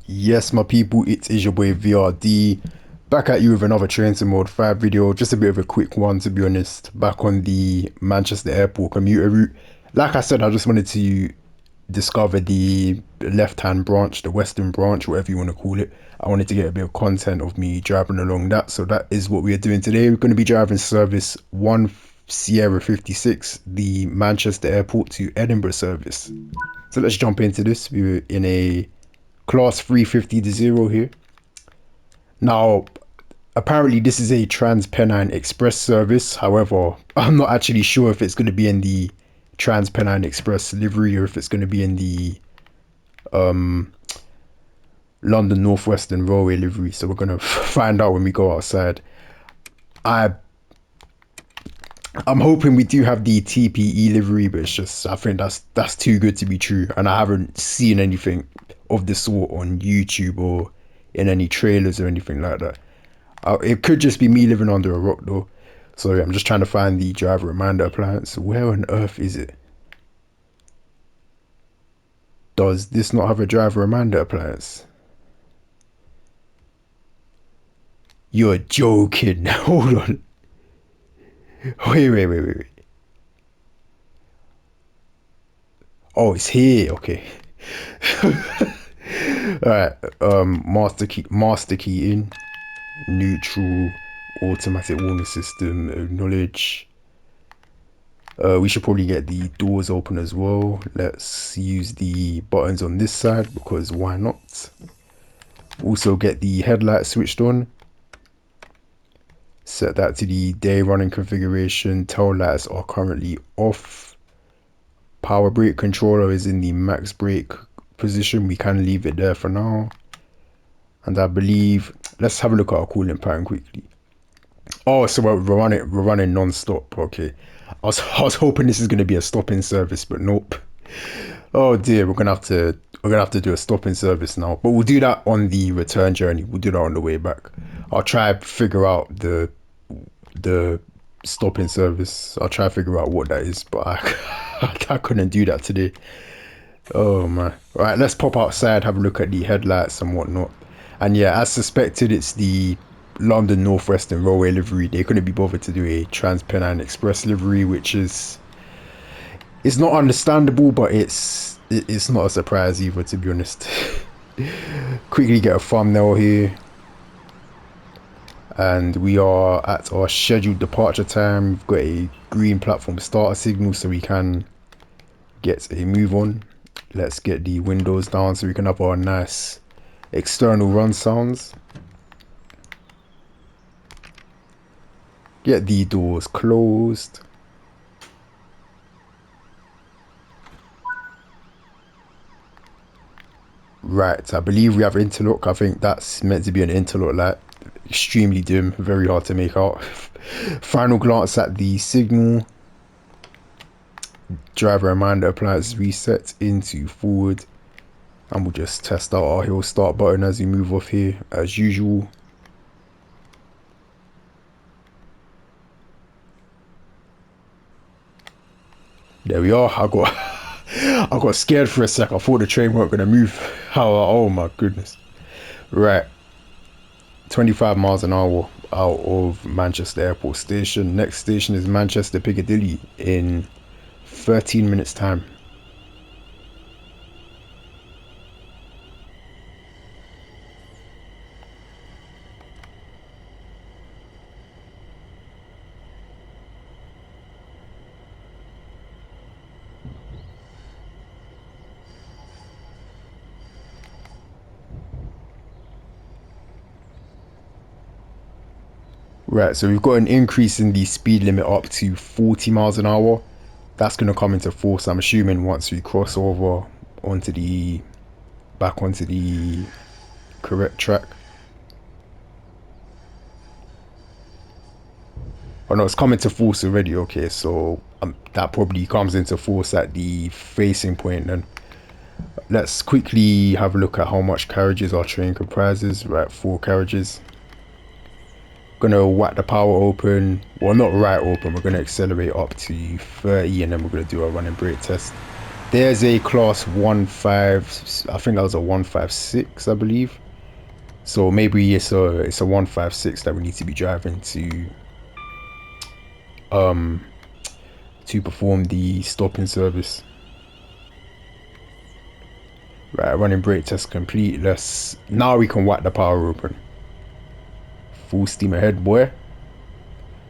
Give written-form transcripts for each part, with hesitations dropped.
Yes, my people, it is your boy VRD back at you with another Train to Mode 5 video. Just a bit of a quick one, to be honest. Back on the Manchester Airport commuter route. Like I said, I just wanted to discover the left-hand branch, the western branch, whatever you want to call it. I wanted to get a bit of content of me driving along that. So that is what we are doing today. We're going to be driving service 1 Sierra 56, the Manchester Airport to Edinburgh service. So let's jump into this. We're in a class 350 to 0 here. Now, apparently this is a Trans-Pennine Express service. However, I'm not actually sure if it's going to be in the Trans-Pennine Express livery or if it's going to be in the London Northwestern Railway livery. So we're going to find out when we go outside. I I'm hoping we do have the TPE livery, but it's just I think that's too good to be true, and I haven't seen anything of the sort on YouTube or in any trailers or anything like that. It could just be me living under a rock though. So yeah, I'm just trying to find the driver reminder appliance. Where on earth is it? Does this not have a driver reminder appliance? You're joking. Hold on. Wait. Oh, it's here. Okay. All right. Master key in. Neutral. Automatic warning system. Acknowledge. We should probably get the doors open as well. Let's use the buttons on this side because why not? Also get the headlight switched on. Set that to the day running configuration. Tail lights are currently off. Power brake controller is in the max brake position. We can leave it there for now. And I believe, let's have a look at our cooling pattern quickly. Oh, so we're running non-stop. Okay. I was hoping this is gonna be a stopping service, but nope. Oh dear, we're gonna have to do a stopping service now. But we'll do that on the return journey. We'll do that on the way back. I'll try to figure out the stopping service. I'll try to figure out what that is, but I couldn't do that today. Oh man. All right, let's pop outside, have a look at the headlights and whatnot. And yeah, as suspected, it's the London Northwestern Railway livery. They couldn't be bothered to do a Trans-Pennine Express livery, which is it's not understandable, but it's not a surprise either, to be honest. Quickly get a thumbnail here, and we are at our scheduled departure time. We've got a green platform starter signal, so we can get a move on. Let's get the windows down so we can have our nice external run sounds. Get the doors closed. Right, I believe we have interlock. I think that's meant to be an interlock light. Extremely dim, very hard to make out. Final glance at the signal. Driver reminder appliance reset into forward. And we'll just test out our hill start button as we move off here, as usual. There we are. I got scared for a sec. I thought the train weren't gonna move. Oh my goodness. Right. 25 miles an hour out of Manchester Airport Station. Next station is Manchester Piccadilly in 13 minutes time. Right, so we've got an increase in the speed limit up to 40 miles an hour. That's going to come into force, I'm assuming, once we cross over onto the back onto the correct track. Oh no, it's coming to force already. Okay, so that probably comes into force at the facing point then. Let's quickly have a look at how much carriages our train comprises. Right, 4 carriages. Gonna whack the power open, well, not right open. We're gonna accelerate up to 30 and then we're gonna do a running brake test. There's a class 1.5, I think that was a 1.56, I believe. So maybe it's a 1.56 that we need to be driving to perform the stopping service. Right, running brake test complete. Let's now we can whack the power open. Full steam ahead, boy.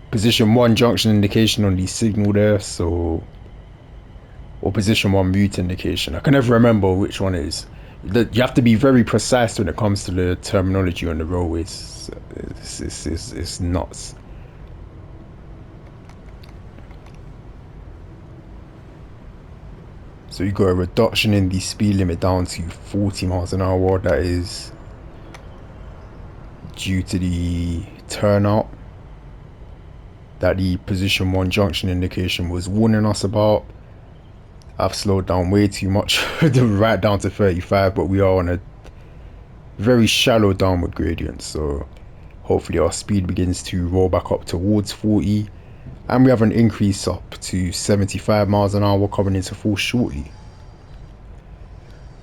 Position 1 junction indication on the signal there, so or position 1 mute indication. I can never remember which one it is. You have to be very precise when it comes to the terminology on the roadways. It's nuts. So you got a reduction in the speed limit down to 40 miles an hour. That is due to the turnout that the position 1 junction indication was warning us about. I've slowed down way too much, right down to 35, but we are on a very shallow downward gradient, so hopefully our speed begins to roll back up towards 40, and we have an increase up to 75 miles an hour coming into force shortly.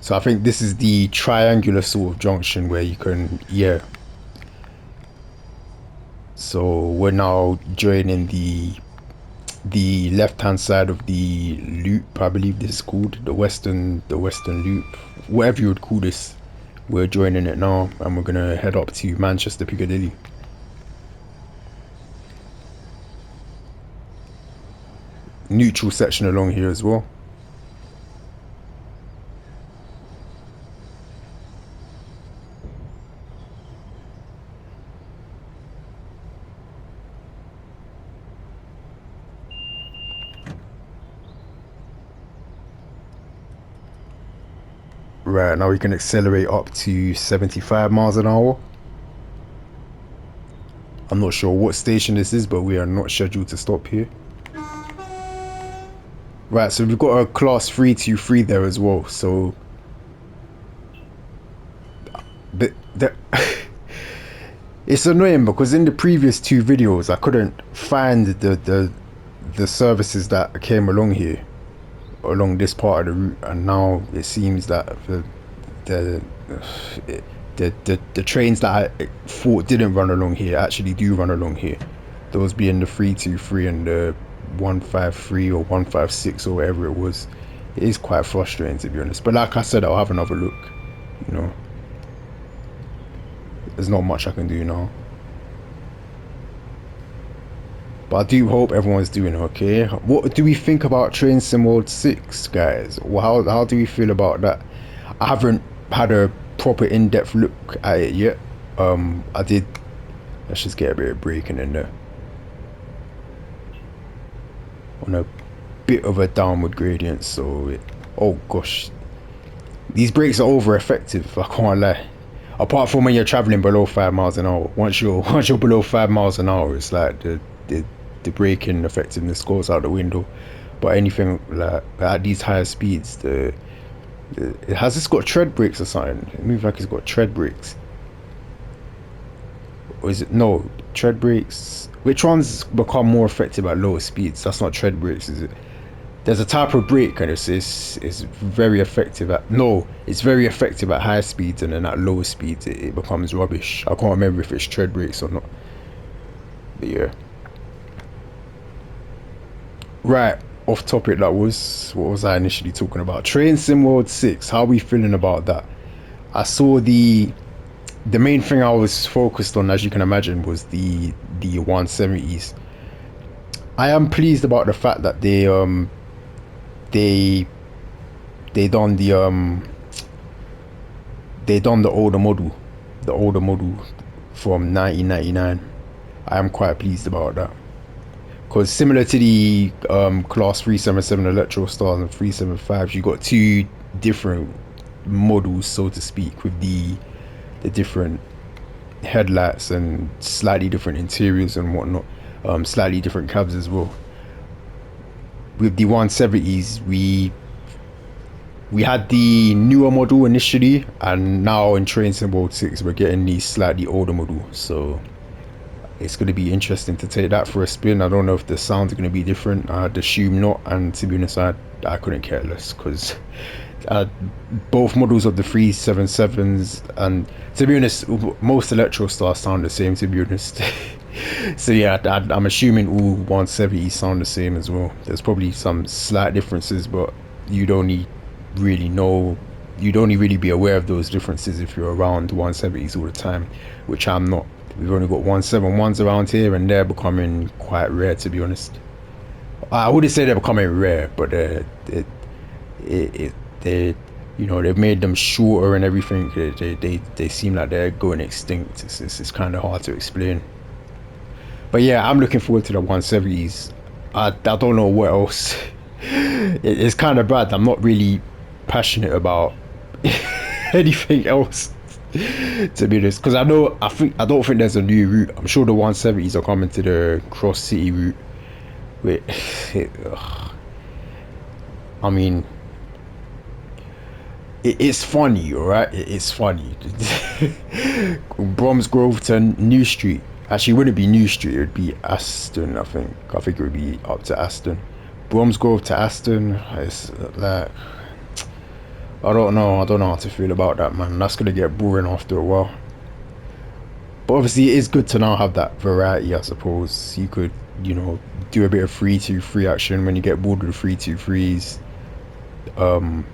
So I think this is the triangular sort of junction where you can, yeah. So we're now joining the left hand side of the loop, I believe this is called the western loop, whatever you would call this. We're joining it now, and we're gonna head up to Manchester Piccadilly. Neutral section along here as well. Right, now we can accelerate up to 75 miles an hour. I'm not sure what station this is, but we are not scheduled to stop here. Right, so we've got a class 323 there as well. So the it's annoying because in the previous 2 videos I couldn't find the services that came along here, along this part of the route, and now it seems that the trains that I thought didn't run along here actually do run along here. Those being the 323 and the 153 or 156 or whatever it was. It is quite frustrating, to be honest, but like I said, I'll have another look. You know, there's not much I can do now, but I do hope everyone's doing okay. What do we think about Train Sim Mode 6, guys? Well, how do we feel about that? I haven't had a proper in-depth look at it yet. I did. Let's just get a bit of braking in there on a bit of a downward gradient. So oh gosh, these brakes are over effective, I can't lie. Apart from when you're traveling below 5 miles an hour. Once you're below 5 miles an hour, it's like the braking effectiveness goes out the window. But anything like at these higher speeds, has this got tread brakes or something? It moves like it's got tread brakes. Or is it no tread brakes? Which ones become more effective at lower speeds? That's not tread brakes, is it? There's a type of brake and it's very effective at it's very effective at high speeds, and then at lower speeds it becomes rubbish. I can't remember if it's tread brakes or not. But yeah. Right, off topic that was. What was I initially talking about? Train Sim World 6. How are we feeling about that? I saw the main thing I was focused on, as you can imagine, was the 170s. I am pleased about the fact that they done the older model, from 1999. I am quite pleased about that, because similar to the class 377 Electro Stars and 375s, you got 2 different models, so to speak, with the different headlights and slightly different interiors and whatnot, slightly different cabs as well. With the 170s, we had the newer model initially, and now in Train Sim World 6 we're getting the slightly older model. So it's going to be interesting to take that for a spin. I don't know if the sounds are going to be different. I'd assume not. And to be honest, I couldn't care less because uh, both models of the 377s, and to be honest, most electro stars sound the same. To be honest, so yeah, I'm assuming all 170s sound the same as well. There's probably some slight differences, but you'd only really know, you'd only really be aware of those differences if you're around 170s all the time, which I'm not. We've only got 171s around here, and they're becoming quite rare, to be honest. I wouldn't say they're becoming rare, but it they, you know, they've made them shorter and everything. They seem like they're going extinct. It's kind of hard to explain. But yeah, I'm looking forward to the 170s. I don't know what else. It's kind of bad. I'm not really passionate about anything else, to be honest. Because I don't think there's a new route. I'm sure the 170s are coming to the cross city route. Wait, I mean, it's funny, alright? It's funny. Bromsgrove to New Street. Actually, it wouldn't be New Street. It would be Aston. I think it would be up to Aston. Bromsgrove to Aston. It's like, I don't know. I don't know how to feel about that, man. That's gonna get boring after a while. But obviously, it is good to now have that variety. I suppose you could, you know, do a bit of 3-2-3 action when you get bored with the 3-2-3s. Um,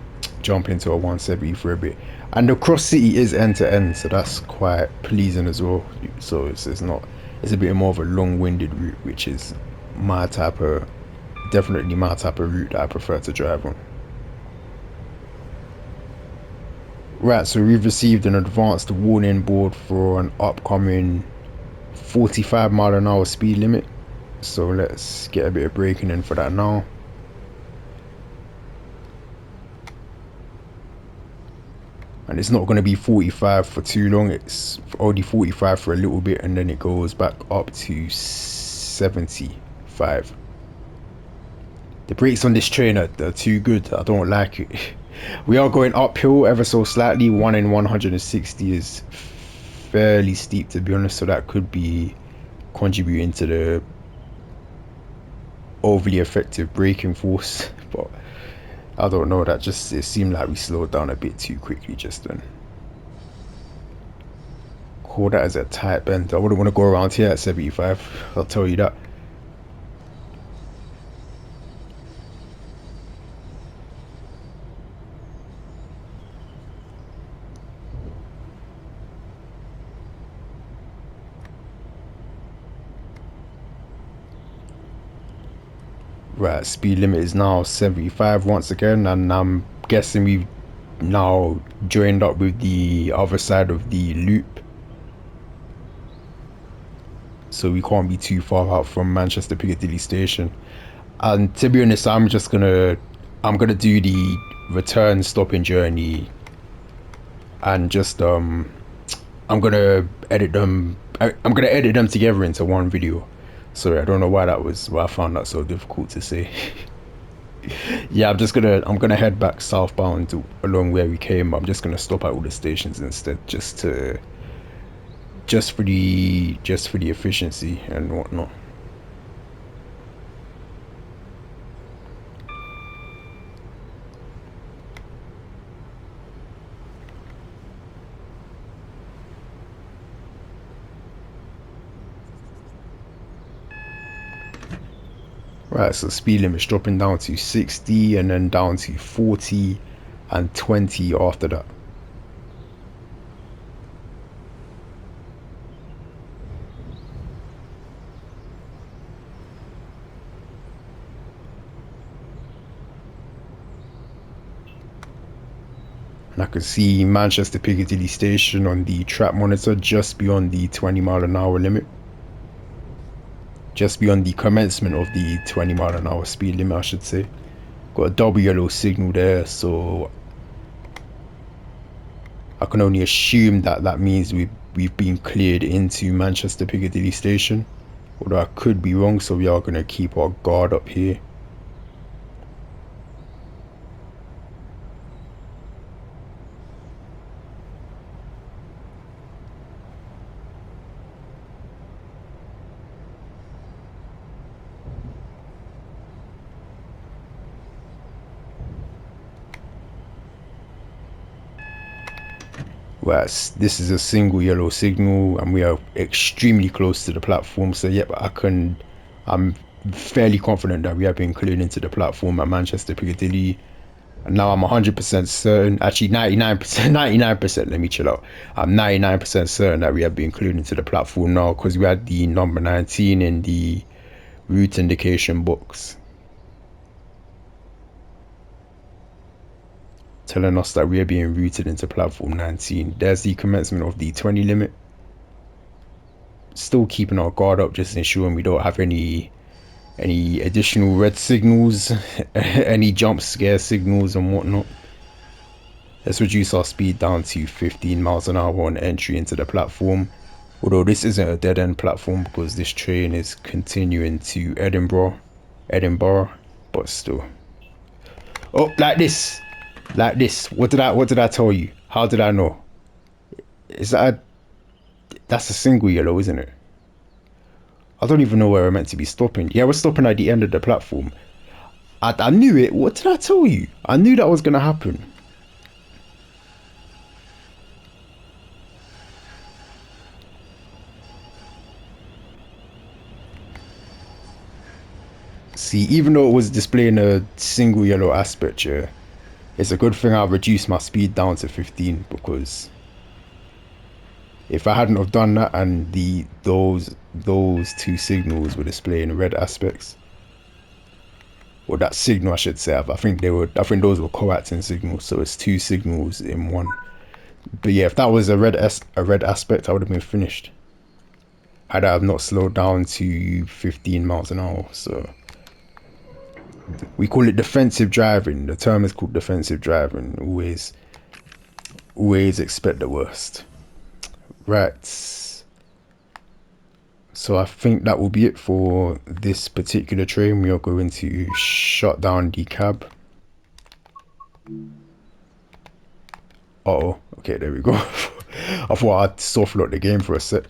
jump into a 170 for a bit. And the cross city is end to end, so that's quite pleasing as well. So it's not, it's a bit more of a long-winded route, which is my type of, definitely my type of route that I prefer to drive on. Right, so we've received an advanced warning board for an upcoming 45 mile an hour speed limit. So let's get a bit of braking in for that now. And it's not going to be 45 for too long. It's only 45 for a little bit, and then it goes back up to 75. The brakes on this train are too good. I don't like it. We are going uphill ever so slightly. 1 in 160 is fairly steep, to be honest, so that could be contributing to the overly effective braking force. But I don't know, that just, it seemed like we slowed down a bit too quickly just then. Call that as a tight bend. I wouldn't want to go around here at 75, I'll tell you that. Right, speed limit is now 75 once again, and I'm guessing we've now joined up with the other side of the loop, so we can't be too far out from Manchester Piccadilly station. And to be honest, I'm gonna do the return stopping journey, and just I'm gonna edit them. I'm gonna edit them together into one video. Sorry, I don't know why I found that so difficult to say. Yeah, I'm gonna head back southbound along where we came. I'm just gonna stop at all the stations instead, just for the efficiency and whatnot. Right, so speed limit's dropping down to 60 and then down to 40 and 20 after that. And I can see Manchester Piccadilly station on the track monitor just beyond the 20 mile an hour limit. Just beyond the commencement of the 20 mile an hour speed limit, I should say. Got a double yellow signal there, so I can only assume that that means we've been cleared into Manchester Piccadilly station, although I could be wrong, so we are going to keep our guard up here. Whereas this is a single yellow signal and we are extremely close to the platform. So yep, I'm fairly confident that we have been cleared into the platform at Manchester Piccadilly. And now I'm 100% certain, actually 99%, 99%, let me chill out. I'm 99% certain that we have been cleared into the platform now because we had the number 19 in the route indication box telling us that we are being routed into platform 19. There's the commencement of the 20 limit. Still keeping our guard up, just ensuring we don't have any additional red signals, any jump scare signals and whatnot. Let's reduce our speed down to 15 miles an hour on entry into the platform. Although this isn't a dead end platform because this train is continuing to Edinburgh, but still. Oh, like this, like this. What did I tell you? How did I know? Is that that's a single yellow, isn't it? I don't even know where we're meant to be stopping. Yeah, we're stopping at the end of the platform. I knew it. What did I tell you? I knew that was gonna happen. See, even though it was displaying a single yellow aspect, yeah, it's a good thing I reduced my speed down to 15 because if I hadn't have done that and those two signals were displaying red aspects, or that signal I should say, I think those were coacting signals, so it's two signals in one. But yeah, if that was a red aspect, I would have been finished. Had I have not slowed down to 15 miles an hour. So we call it defensive driving. The term is called defensive driving. Always expect the worst. Right. So I think that will be it for this particular train. We are going to shut down the cab. Uh oh. Okay, there we go. I thought I'd soft lock the game for a sec.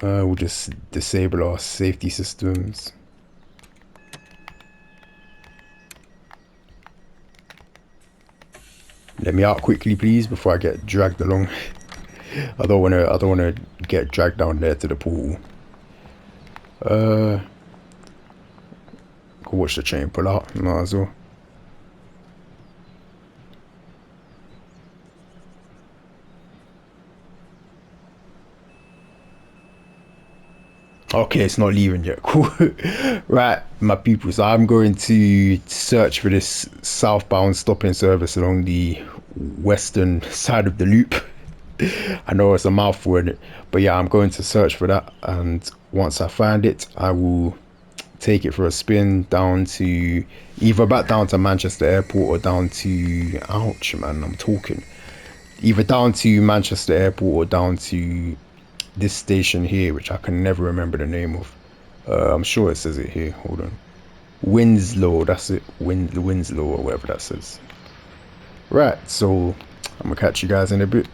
We'll just disable our safety systems. Let me out quickly, please, before I get dragged along. I don't wanna get dragged down there to the pool. Go watch the train pull out. Might as well. Okay, it's not leaving yet. Cool. Right, my people. So I'm going to search for this southbound stopping service along the western side of the loop. I know it's a mouthful in it, but yeah, I'm going to search for that. And once I find it, I will take it for a spin down to either back down to Manchester Airport or down to, ouch, man, I'm talking. Either down to Manchester Airport or down to this station here, which I can never remember the name of. I'm sure it says it here. Hold on. Winslow, that's it. Winslow or whatever that says. Right, so I'm gonna catch you guys in a bit.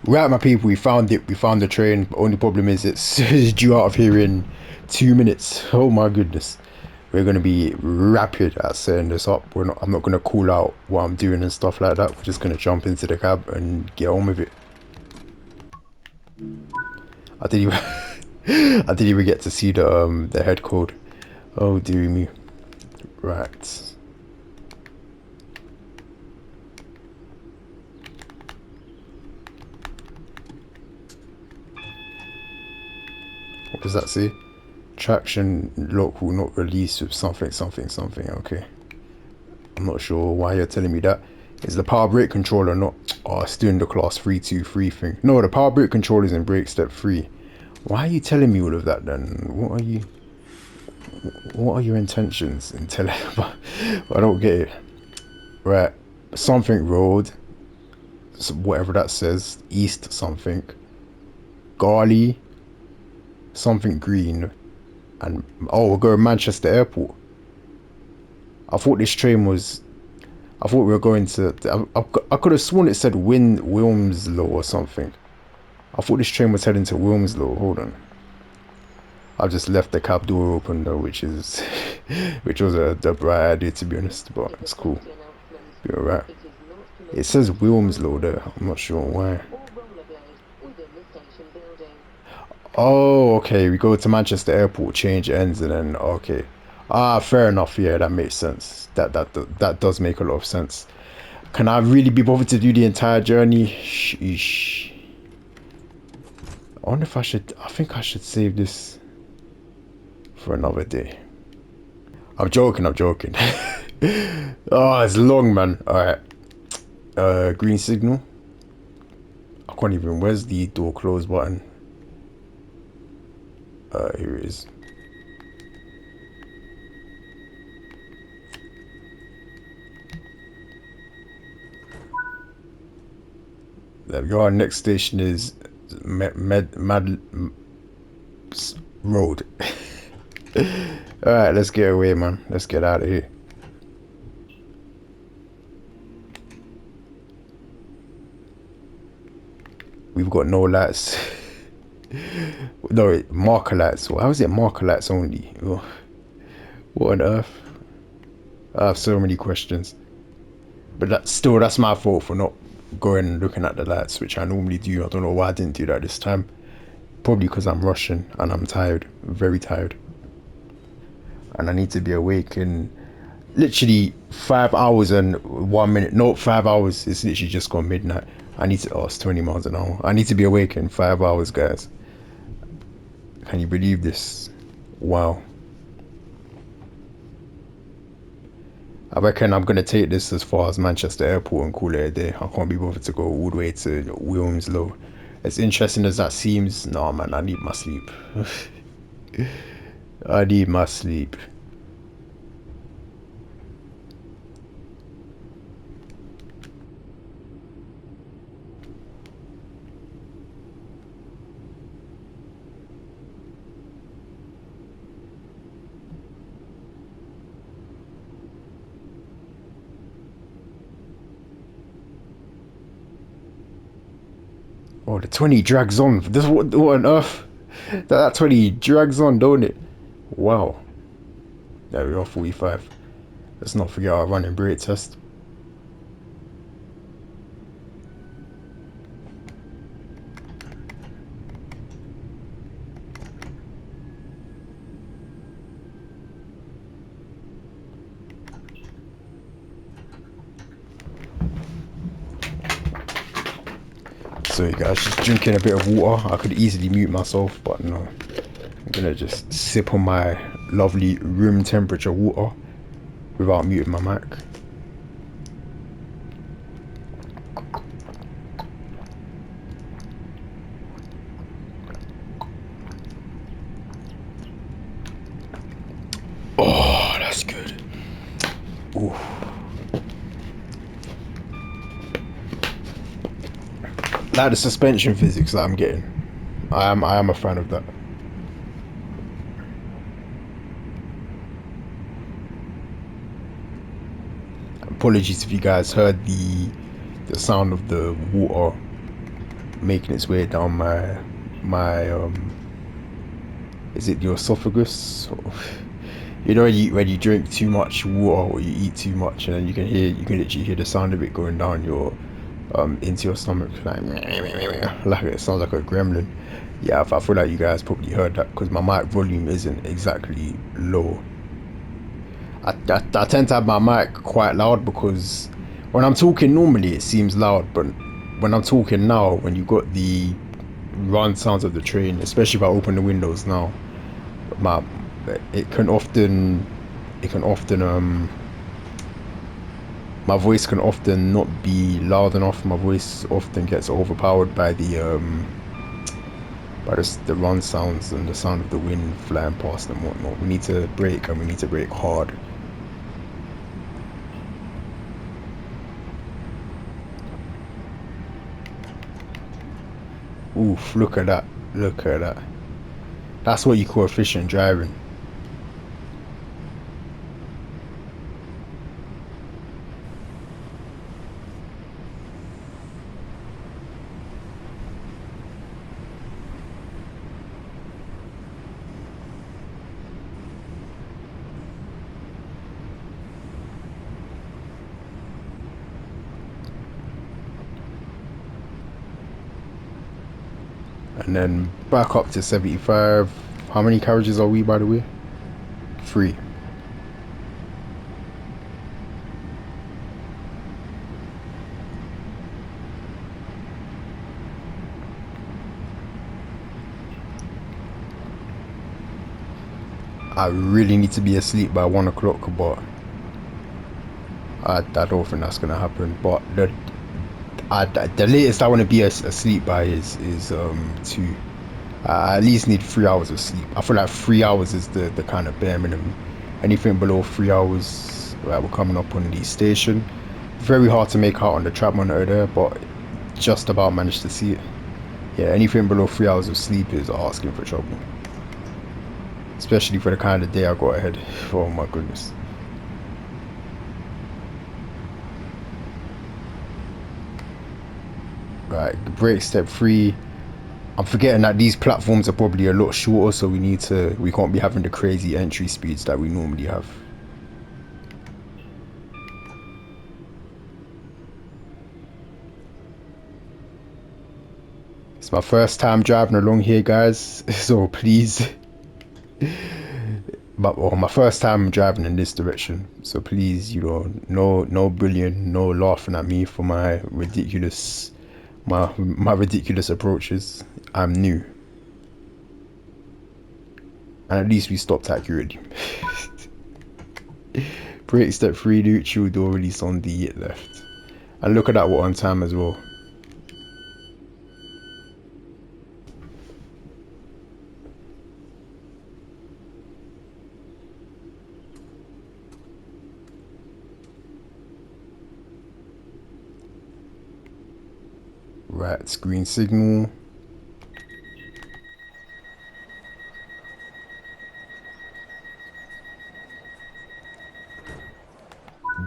Right, my people, we found it. We found the train. Only problem is it's due out of here in 2 minutes. Oh my goodness. We're gonna be rapid at setting this up. I'm not gonna call out what I'm doing and stuff like that. We're just gonna jump into the cab and get on with it. I didn't even I didn't even get to see the head code. Oh dear me. Right. What does that say? Traction lock will not release with something, something, something. Okay. I'm not sure why you're telling me that. Is the power brake controller not? Oh, it's doing the class 323 thing. No, the power brake controller is in brake step 3. Why are you telling me all of that then? What are your intentions in telling? I don't get it. Right. Something road. So whatever that says. East something. Garley. Something green. And oh, we're going Manchester Airport. I thought this train was. I thought we were going to. I could have sworn it said Wilmslow or something. I thought this train was heading to Wilmslow. Hold on. I just left the cab door open though, which was a bright idea to be honest, but it's cool. Be alright. It says Wilmslow there. I'm not sure why. Oh, okay. We go to Manchester Airport, change ends, and then okay. Ah, fair enough. Yeah, that makes sense. That does make a lot of sense. Can I really be bothered to do the entire journey? Sheesh. I wonder if I should. I think I should save this for another day. I'm joking. I'm joking. Oh, it's long, man. All right. Green signal. I can't even. Where's the door close button? Here it is. There we go. Our next station is Mad Road. All right, let's get away, man. Let's get out of here. We've got no lights. No, marker lights. How is it marker lights only? Oh, what on earth? I have so many questions. But that's my fault for not going and looking at the lights, which I normally do. I don't know why I didn't do that this time. Probably because I'm rushing and I'm tired, very tired. And I need to be awake in literally 5 hours and 1 minute. No, 5 hours. It's literally just gone midnight. I need to, oh, it's 20 miles an hour. I need to be awake in 5 hours, guys. Can you believe this? Wow. I reckon I'm gonna take this as far as Manchester Airport and call it a day. I can't be bothered to go all the way to Wilmslow. As interesting as that seems, nah, man, I need my sleep. I need my sleep. Oh, the 20 drags on. This what on earth? That 20 drags on, don't it? Wow. There we are, 45. Let's not forget our running brake test. Sorry guys, just drinking a bit of water. I could easily mute myself, but no. I'm gonna just sip on my lovely room temperature water without muting my mic. Oh, that's good. Ooh. Like the suspension physics that I'm getting. I am a fan of that. Apologies if you guys heard the sound of the water making its way down my is it the esophagus? You know when you drink too much water or you eat too much and then you can literally hear the sound of it going down your into your stomach like it sounds like a gremlin. Yeah, I feel like you guys probably heard that because my mic volume isn't exactly low. I tend to have my mic quite loud because when I'm talking normally it seems loud, but when I'm talking now, when you got the run sounds of the train, especially if I open the windows now, my it can often it can often my voice can often not be loud enough. My voice often gets overpowered by the run sounds and the sound of the wind flying past and whatnot. We need to brake and we need to brake hard. Oof, look at that. Look at that. That's what you call efficient driving. and then back up to 75. How many carriages are we, by the way? 3. I really need to be asleep by 1 o'clock, but I don't think that's gonna happen. But the latest I want to be asleep by is 2. I at least need 3 hours of sleep. I feel like 3 hours is the kind of bare minimum. Anything below 3 hours, right, we're coming up on the station. Very hard to make out on the trap monitor there, but just about managed to see it. Yeah, anything below 3 hours of sleep is asking for trouble. Especially for the kind of day I got ahead. Oh my goodness. Right, break step 3. I'm forgetting that these platforms are probably a lot shorter, so we can't be having the crazy entry speeds that we normally have. It's my first time driving along here, guys, so please. My first time driving in this direction, so please, no bullying, no laughing at me for my ridiculous approaches. I'm new, and at least we stopped accurately. Break step 3, neutral door release on the left, and look at that, we're on time as well. Right, screen signal.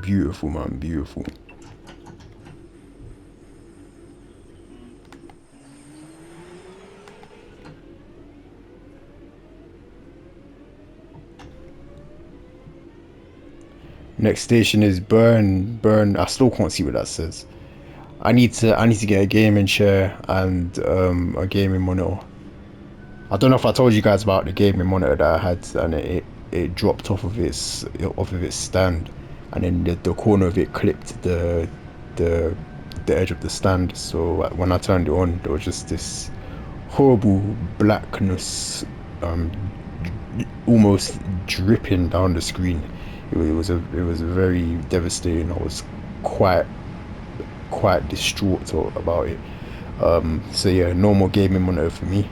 Beautiful, man, beautiful. Next station is Burn. I still can't see what that says. I need to get a gaming chair and a gaming monitor. I don't know if I told you guys about the gaming monitor that I had, and it dropped off of its stand, and then the corner of it clipped the the edge of the stand. So when I turned it on, there was just this horrible blackness, um, almost dripping down the screen. It was a very devastating. I was quite quite distraught about it. So yeah, normal gaming monitor for me.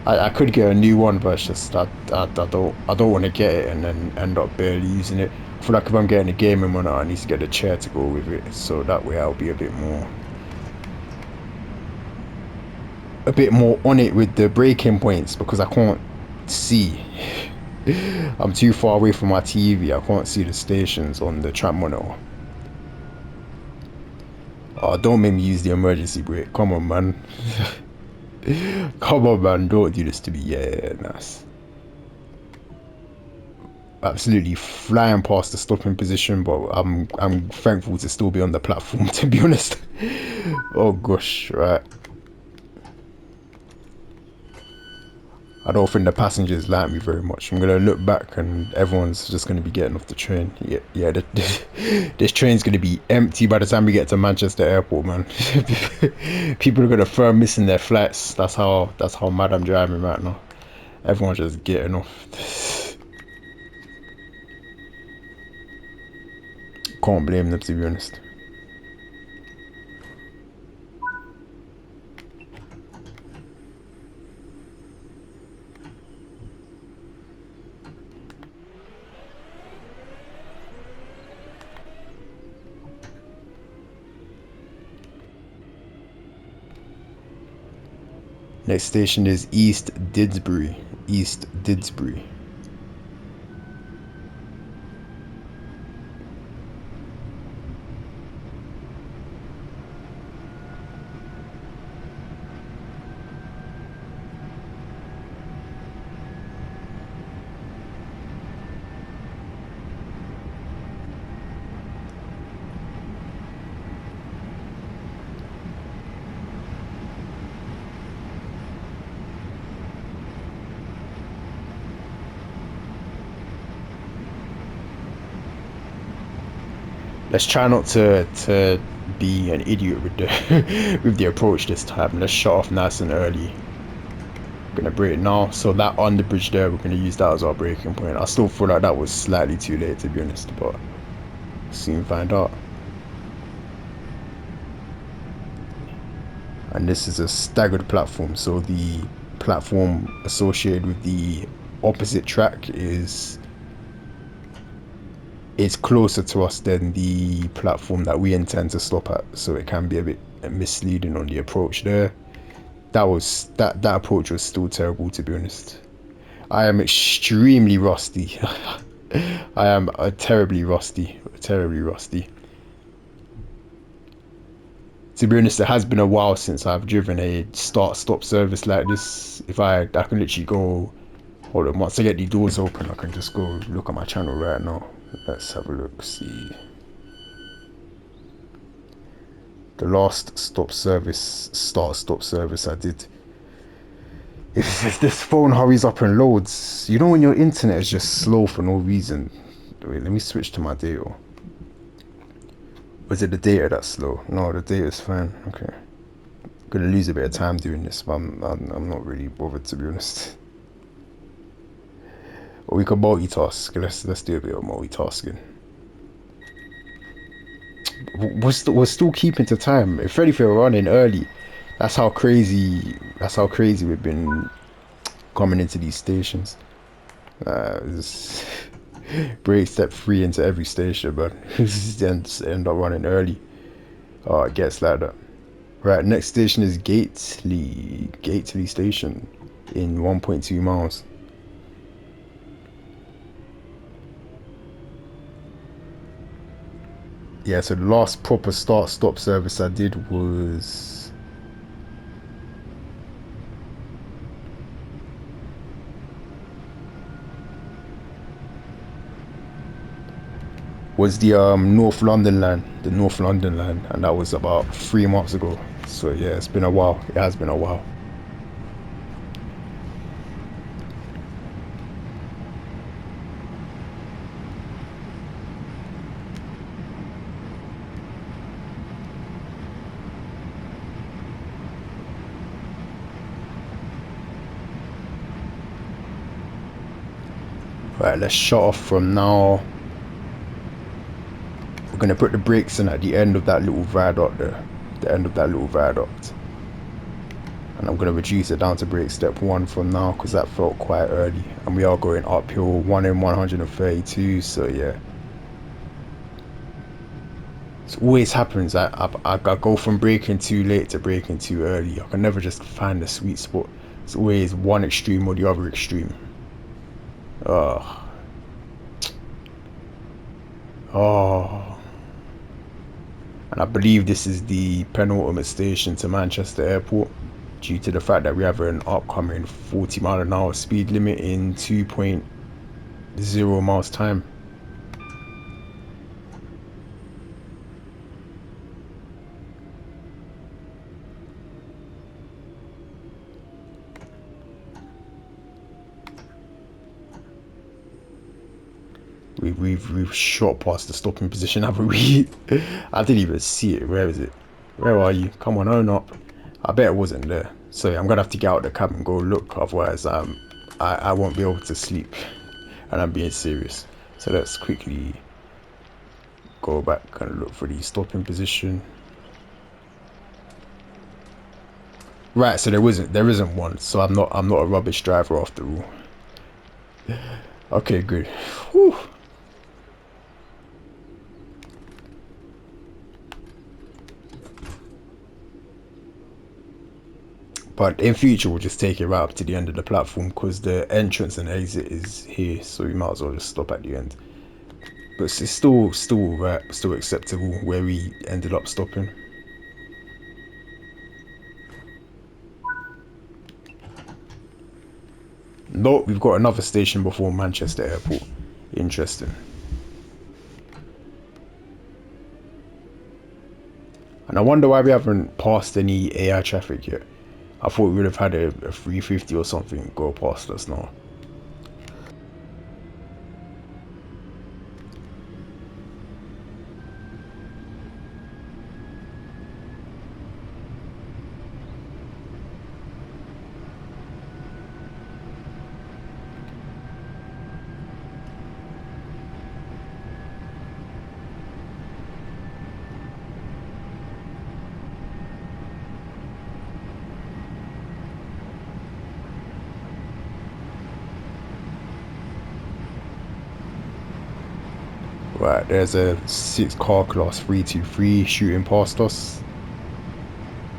I could get a new one, but it's just I don't want to get it and then end up barely using it. I feel like if I'm getting a gaming monitor, I need to get a chair to go with it, so that way I'll be a bit more on it with the braking points, because I can't see. I'm too far away from my TV. I can't see the stations on the tram monitor. Oh, don't make me use the emergency brake. Come on, man. Come on, man. Don't do this to me. Yeah, nice. Absolutely flying past the stopping position, but I'm thankful to still be on the platform, to be honest. Oh gosh, right. I don't think the passengers like me very much. I'm gonna look back and everyone's just gonna be getting off the train. Yeah, this train's gonna be empty by the time we get to Manchester Airport, man. People are gonna firm missing their flights. That's how mad I'm driving right now. Everyone's just getting off. Can't blame them, to be honest. Next station is East Didsbury. East Didsbury. Let's try not to be an idiot with the with the approach this time. Let's shut off nice and early. Gonna brake now. So that on the bridge there, we're gonna use that as our braking point. I still feel like that was slightly too late, to be honest, but soon find out. And this is a staggered platform, so the platform associated with the opposite track is closer to us than the platform that we intend to stop at, so it can be a bit misleading on the approach there. That approach was still terrible, to be honest. I am extremely rusty. I am terribly rusty, terribly rusty. To be honest, it has been a while since I've driven a start-stop service like this. If I can literally go, hold on, once I get the doors open, I can just go look at my channel right now. Let's have a look, see. The last start-stop service I did. If this phone hurries up and loads, you know when your internet is just slow for no reason. Wait, let me switch to my data. Was it the data that's slow? No, the data is fine. Okay. Gonna lose a bit of time doing this, but I'm not really bothered, to be honest. Or we can multitask. Let's do a bit of multitasking. We're still keeping to time. If anything, we're running early. That's how crazy. That's how crazy we've been coming into these stations. Just break step 3 into every station, but then end up running early. Oh, it gets like that. Right, next station is Gately Station in 1.2 miles. Yeah, so the last proper start-stop service I did was the North London line, and that was about 3 months ago. So yeah, it's been a while. It has been a while. Right, let's shut off from now. We're gonna put the brakes in at the end of that little viaduct there, and I'm gonna reduce it down to brake step 1 from now because that felt quite early, and we are going uphill 1 in 132. So yeah, it always happens. I go from braking too late to braking too early. I can never just find the sweet spot. It's always one extreme or the other extreme. Oh, and I believe this is the penultimate station to Manchester Airport, due to the fact that we have an upcoming 40-mile-an-hour speed limit in 2.0 miles time. We've shot past the stopping position, haven't we? I didn't even see it. Where is it? Where are you? Come on, own up. I bet it wasn't there. So yeah, I'm gonna have to get out of the cab and go look. Otherwise, I won't be able to sleep. And I'm being serious. So let's quickly go back and look for the stopping position. Right, so there isn't one. So I'm not a rubbish driver after all. Okay, good. Whew. But in future, we'll just take it right up to the end of the platform because the entrance and exit is here, so we might as well just stop at the end. But it's still right, still acceptable where we ended up stopping. Nope, we've got another station before Manchester Airport. Interesting. And I wonder why we haven't passed any AI traffic yet. I thought we would have had a 350 or something go past us now. Right, there's a 6 car class 323 shooting past us.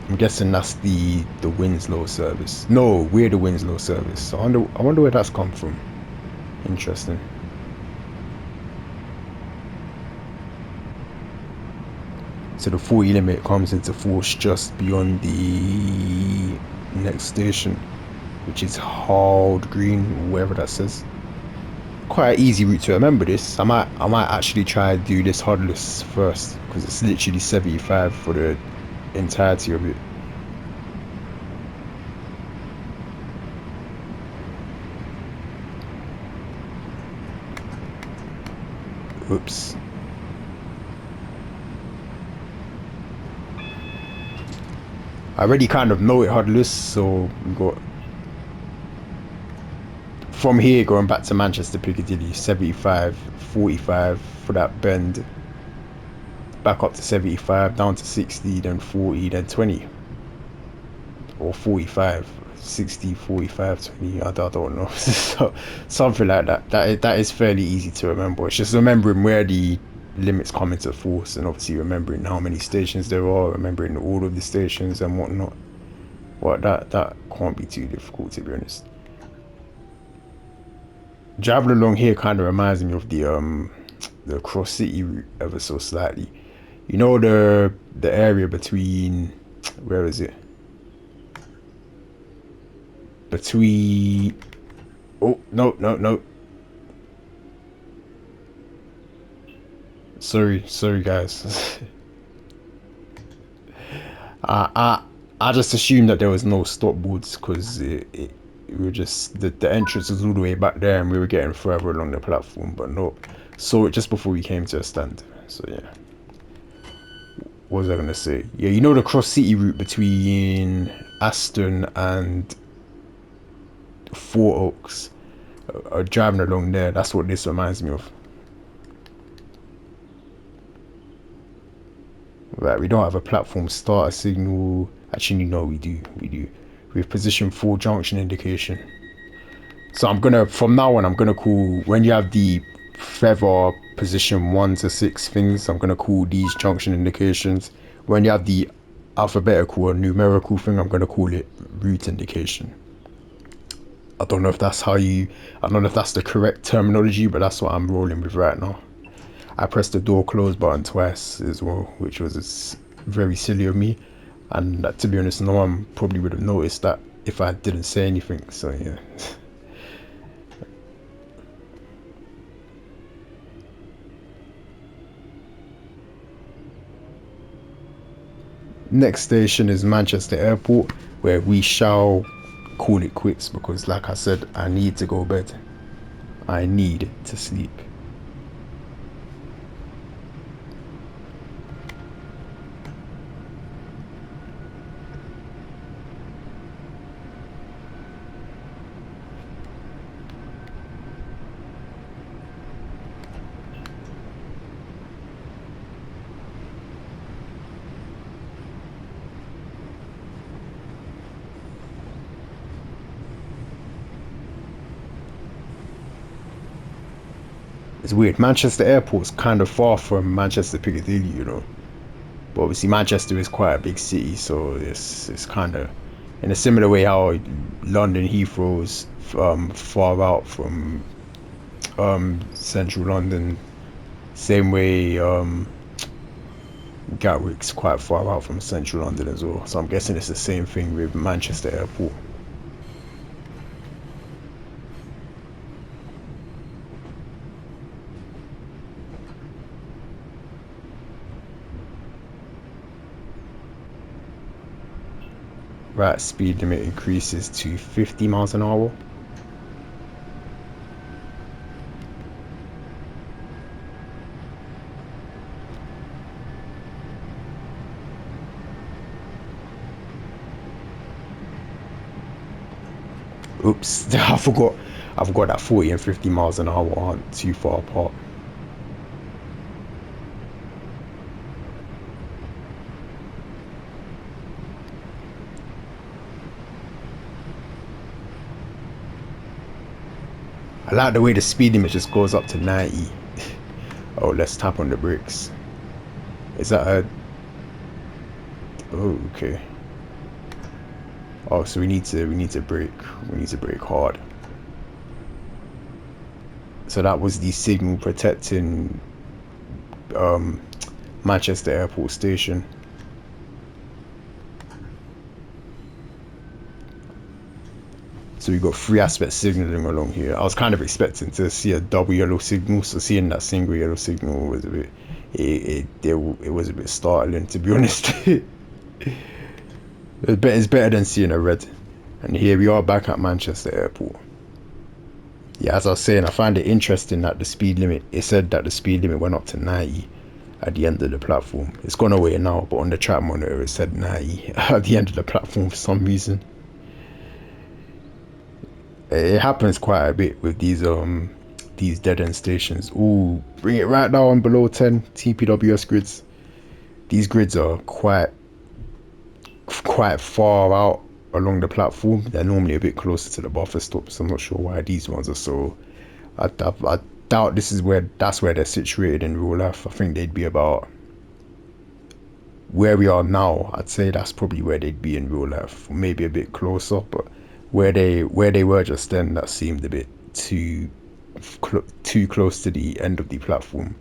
I'm guessing that's the Winslow service. No, we're the Winslow service. So I wonder where that's come from. Interesting. So the 40 limit comes into force just beyond the next station, which is Hard Green, wherever that says. Quite an easy route to remember this. I might actually try to do this HUD-Less first because it's literally 75 for the entirety of it. Oops. I already kind of know it HUD-Less, so we got from here going back to Manchester Piccadilly 75, 45 for that bend, back up to 75, down to 60, then 40, then 20, or 45, 60, 45, 20. I don't know. So, something like that. That is fairly easy to remember. It's just remembering where the limits come into force, and obviously remembering how many stations there are, remembering all of the stations and whatnot. Well, that can't be too difficult, to be honest. Driving along here kind of reminds me of the cross city route ever so slightly. You know the area between, where is it? Between, oh no, no, no. Sorry guys. I I I just assumed that there was no stop boards because we were just the entrance was all the way back there and we were getting further along the platform, but no. Saw it just before we came to a stand. So yeah. What was I gonna say? Yeah, you know the cross city route between Aston and Four Oaks. Driving along there, that's what this reminds me of. Right, we don't have a platform starter signal. Actually, no, we do. We do. We have position 4 junction indication. So I'm gonna, from now on, I'm gonna call, when you have the feather position 1 to 6 things, I'm gonna call these junction indications. When you have the alphabetical or numerical thing, I'm gonna call it route indication. I don't know if that's how you, I don't know if that's the correct terminology, but that's what I'm rolling with right now. I pressed the door close button twice as well, which was very silly of me. And to be honest, no one probably would have noticed that if I didn't say anything. So yeah. Next station is Manchester Airport, where we shall call it quits because, like I said, I need to go bed. I need to sleep. It's weird. Manchester Airport's kind of far from Manchester Piccadilly, you know. But obviously Manchester is quite a big city, so it's kind of in a similar way how London Heathrow's far out from central London. Same way Gatwick's quite far out from central London as well. So I'm guessing it's the same thing with Manchester Airport. Right, speed limit increases to 50 miles an hour. Oops, I forgot. I forgot that 40 and 50 miles an hour aren't too far apart. I like the way the speed limit just goes up to 90. Oh, let's tap on the brakes. Is that a... Oh, okay. Oh, so we need to brake. We need to brake hard. So that was the signal protecting Manchester Airport Station. So we got 3 aspect signaling along here. I was kind of expecting to see a double yellow signal, so seeing that single yellow signal was a bit, it was a bit startling, to be honest. It's better than seeing a red. And here we are back at Manchester Airport. Yeah, as I was saying, I find it interesting that the speed limit, it said that the speed limit went up to 90 at the end of the platform. It's gone away now, but on the track monitor it said 90 at the end of the platform for some reason. It happens quite a bit with these dead end stations. Ooh, bring it right down below 10 TPWS grids. These grids are quite far out along the platform. They're normally a bit closer to the buffer stops. I'm not sure why these ones are so. I doubt that's where they're situated in real life. I think they'd be about where we are now. I'd say that's probably where they'd be in real life, maybe a bit closer, but where they were just then, that seemed a bit too close to the end of the platform.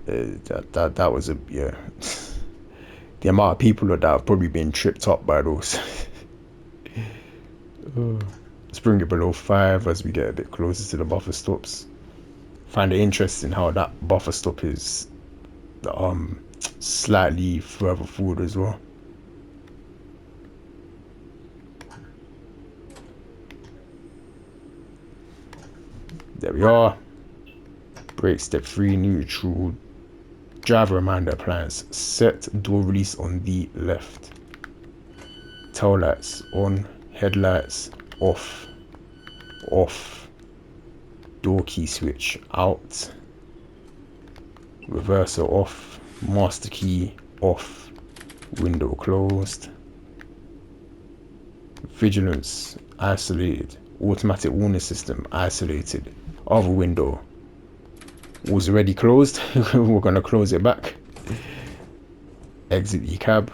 That was a, yeah. The amount of people that have probably been tripped up by those. Let's bring it below 5 as we get a bit closer to the buffer stops. Find it interesting how that buffer stop is slightly further forward as well. There we are. Brake step 3, neutral. Driver reminder appliance. Set door release on the left. Tail lights on. Headlights off. Off. Door key switch out. Reverser off. Master key off. Window closed. Vigilance isolated. Automatic warning system isolated. Other window was already closed. We're gonna close it back. Exit the cab.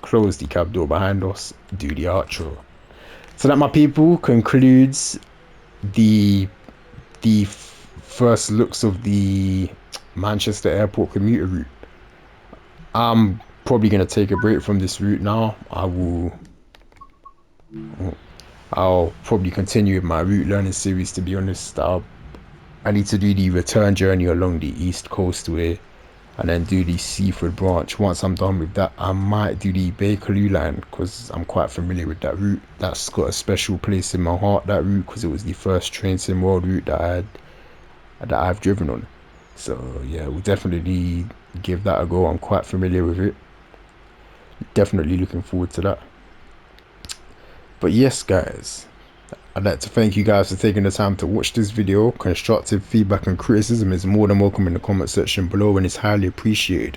Close the cab door behind us. Do the outro. So that, my people, concludes the first looks of the Manchester Airport commuter route. I'm probably gonna take a break from this route now. I'll probably continue with my route learning series, to be honest. I need to do the return journey along the East Coastway and then do the Seaford branch. Once I'm done with that, I might do the Bakerloo line because I'm quite familiar with that route. That's got a special place in my heart, that route, because it was the first train sim world route that I've driven on. So yeah, we'll definitely give that a go. I'm quite familiar with it. Definitely looking forward to that. But yes, guys, I'd like to thank you guys for taking the time to watch this video. Constructive feedback and criticism is more than welcome in the comment section below and is highly appreciated.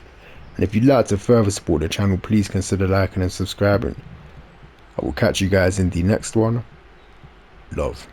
And if you'd like to further support the channel, please consider liking and subscribing. I will catch you guys in the next one. Love.